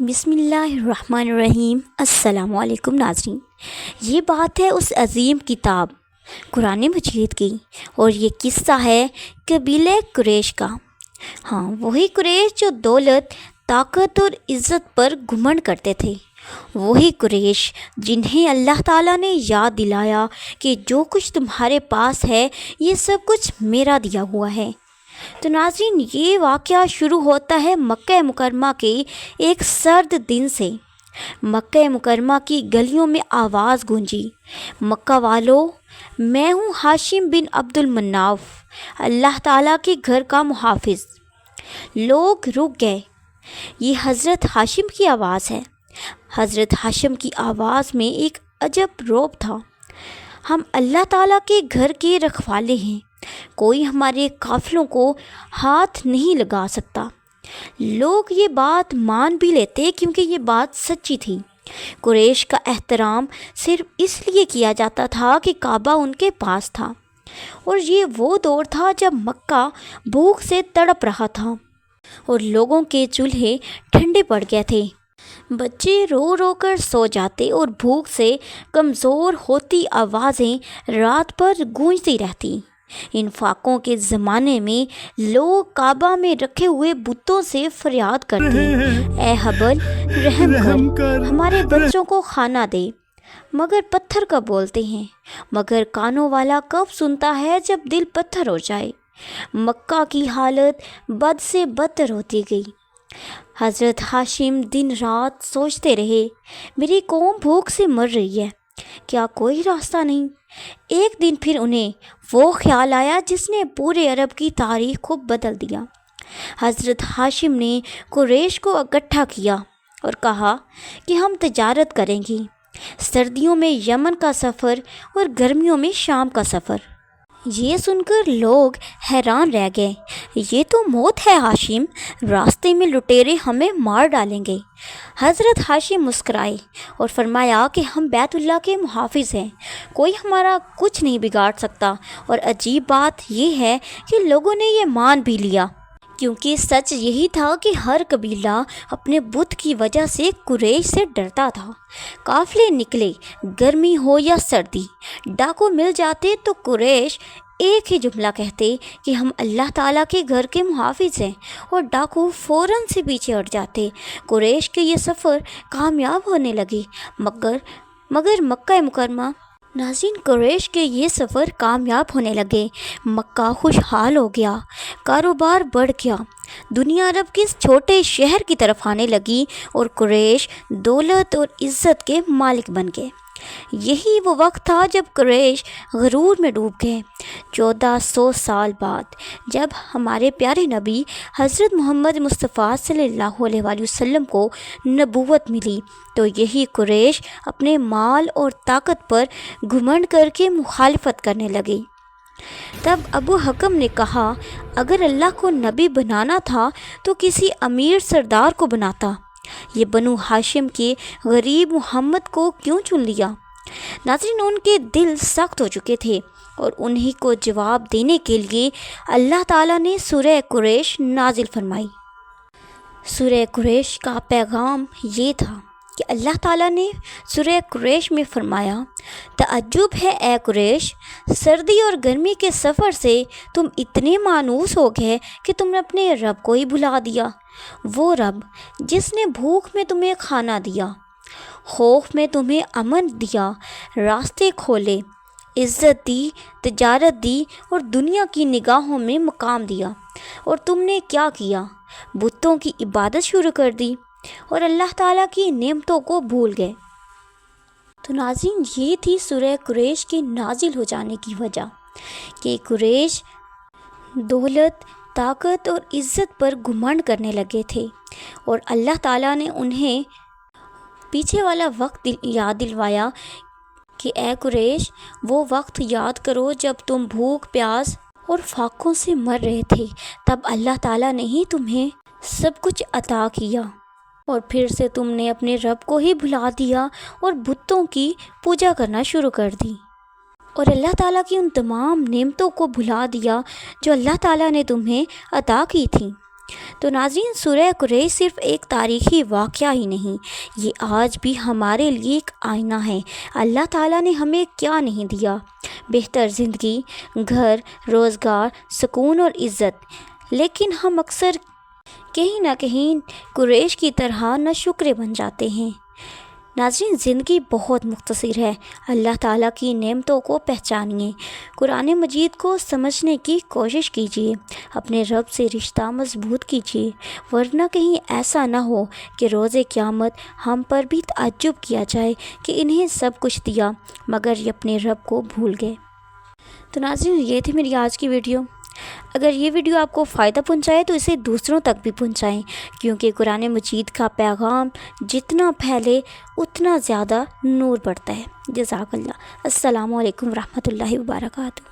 بسم اللہ الرحمن الرحیم۔ السلام علیکم ناظرین، یہ بات ہے اس عظیم کتاب قرآن مجید کی، اور یہ قصہ ہے قبیلہ قریش کا۔ ہاں، وہی قریش جو دولت، طاقت اور عزت پر گھمنڈ کرتے تھے، وہی قریش جنہیں اللہ تعالیٰ نے یاد دلایا کہ جو کچھ تمہارے پاس ہے یہ سب کچھ میرا دیا ہوا ہے۔ تو ناظرین، یہ واقعہ شروع ہوتا ہے مکہ مکرمہ کے ایک سرد دن سے۔ مکہ مکرمہ کی گلیوں میں آواز گونجی، مکہ والو، میں ہوں ہاشم بن عبد المناف، اللہ تعالیٰ کے گھر کا محافظ۔ لوگ رک گئے، یہ حضرت ہاشم کی آواز ہے۔ حضرت ہاشم کی آواز میں ایک عجب رعب تھا۔ ہم اللہ تعالیٰ کے گھر کے رکھوالے ہیں، کوئی ہمارے قافلوں کو ہاتھ نہیں لگا سکتا۔ لوگ یہ بات مان بھی لیتے کیونکہ یہ بات سچی تھی۔ قریش کا احترام صرف اس لیے کیا جاتا تھا کہ کعبہ ان کے پاس تھا، اور یہ وہ دور تھا جب مکہ بھوک سے تڑپ رہا تھا اور لوگوں کے چولہے ٹھنڈے پڑ گئے تھے۔ بچے رو رو کر سو جاتے اور بھوک سے کمزور ہوتی آوازیں رات بھر گونجتی رہتی۔ ان فاقوں کے زمانے میں لوگ کعبہ میں رکھے ہوئے بتوں سے فریاد کرتے، اے حبل، رحم کر، ہمارے بچوں کو کھانا دے۔ مگر پتھر کب بولتے ہیں؟ مگر کانوں والا کب سنتا ہے جب دل پتھر ہو جائے؟ مکہ کی حالت بد سے بدتر ہوتی گئی۔ حضرت ہاشم دن رات سوچتے رہے، میری قوم بھوک سے مر رہی ہے، کیا کوئی راستہ نہیں؟ ایک دن پھر انہیں وہ خیال آیا جس نے پورے عرب کی تاریخ کو بدل دیا۔ حضرت ہاشم نے قریش کو اکٹھا کیا اور کہا کہ ہم تجارت کریں گے، سردیوں میں یمن کا سفر اور گرمیوں میں شام کا سفر۔ یہ سن کر لوگ حیران رہ گئے، یہ تو موت ہے ہاشم، راستے میں لٹیرے ہمیں مار ڈالیں گے۔ حضرت ہاشم مسکرائے اور فرمایا کہ ہم بیت اللہ کے محافظ ہیں، کوئی ہمارا کچھ نہیں بگاڑ سکتا۔ اور عجیب بات یہ ہے کہ لوگوں نے یہ مان بھی لیا، کیونکہ سچ یہی تھا کہ ہر قبیلہ اپنے بت کی وجہ سے قریش سے ڈرتا تھا۔ قافلے نکلے، گرمی ہو یا سردی، ڈاکو مل جاتے تو قریش ایک ہی جملہ کہتے کہ ہم اللہ تعالیٰ کے گھر کے محافظ ہیں، اور ڈاکو فوراً سے پیچھے ہٹ جاتے۔ قریش کے یہ سفر کامیاب ہونے لگے، مگر مکہ مکرمہ، ناظرین، قریش کے یہ سفر کامیاب ہونے لگے، مکہ خوشحال ہو گیا، کاروبار بڑھ گیا، دنیا عرب کے اس چھوٹے شہر کی طرف آنے لگی، اور قریش دولت اور عزت کے مالک بن گئے۔ یہی وہ وقت تھا جب قریش غرور میں ڈوب گئے۔ 1400 سال بعد جب ہمارے پیارے نبی حضرت محمد مصطفیٰ صلی اللہ علیہ وآلہ وسلم کو نبوت ملی، تو یہی قریش اپنے مال اور طاقت پر گھمنڈ کر کے مخالفت کرنے لگے۔ تب ابو حکم نے کہا، اگر اللہ کو نبی بنانا تھا تو کسی امیر سردار کو بناتا، یہ بنو ہاشم کے غریب محمد کو کیوں چن لیا؟ ناظرین، ان کے دل سخت ہو چکے تھے، اور انہی کو جواب دینے کے لیے اللہ تعالیٰ نے سورہ قریش نازل فرمائی۔ سورہ قریش کا پیغام یہ تھا کہ اللہ تعالیٰ نے سورہ قریش میں فرمایا، تعجب ہے اے قریش، سردی اور گرمی کے سفر سے تم اتنے مانوس ہو گئے کہ تم نے اپنے رب کو ہی بھلا دیا، وہ رب جس نے بھوک میں تمہیں کھانا دیا، خوف میں تمہیں امن دیا، راستے کھولے، عزت دی، تجارت دی، اور دنیا کی نگاہوں میں مقام دیا، اور تم نے کیا کیا؟ بتوں کی عبادت شروع کر دی اور اللہ تعالیٰ کی نعمتوں کو بھول گئے۔ تو ناظرین، یہ تھی سورہ قریش کے نازل ہو جانے کی وجہ، کہ قریش دولت، طاقت اور عزت پر گھمنڈ کرنے لگے تھے، اور اللہ تعالیٰ نے انہیں پیچھے والا وقت یاد دلوایا کہ اے قریش، وہ وقت یاد کرو جب تم بھوک، پیاس اور فاقوں سے مر رہے تھے، تب اللہ تعالیٰ نے ہی تمہیں سب کچھ عطا کیا، اور پھر سے تم نے اپنے رب کو ہی بھلا دیا اور بتوں کی پوجا کرنا شروع کر دی، اور اللہ تعالیٰ کی ان تمام نعمتوں کو بھلا دیا جو اللہ تعالیٰ نے تمہیں عطا کی تھیں۔ تو ناظرین، سورہ قریش صرف ایک تاریخی واقعہ ہی نہیں، یہ آج بھی ہمارے لیے ایک آئینہ ہے۔ اللہ تعالیٰ نے ہمیں کیا نہیں دیا؟ بہتر زندگی، گھر، روزگار، سکون اور عزت، لیکن ہم اکثر کہیں نہ کہیں قریش کی طرح ناشکرے بن جاتے ہیں۔ ناظرین، زندگی بہت مختصر ہے، اللہ تعالیٰ کی نعمتوں کو پہچانیے، قرآن مجید کو سمجھنے کی کوشش کیجیے، اپنے رب سے رشتہ مضبوط کیجیے، ورنہ کہیں ایسا نہ ہو کہ روز قیامت ہم پر بھی تعجب کیا جائے کہ انہیں سب کچھ دیا مگر یہ اپنے رب کو بھول گئے۔ تو ناظرین، یہ تھی میری آج کی ویڈیو۔ اگر یہ ویڈیو آپ کو فائدہ پہنچائے تو اسے دوسروں تک بھی پہنچائیں، کیونکہ قرآن مجید کا پیغام جتنا پھیلے اتنا زیادہ نور بڑھتا ہے۔ جزاک اللہ۔ السلام علیکم ورحمۃ اللہ وبرکاتہ۔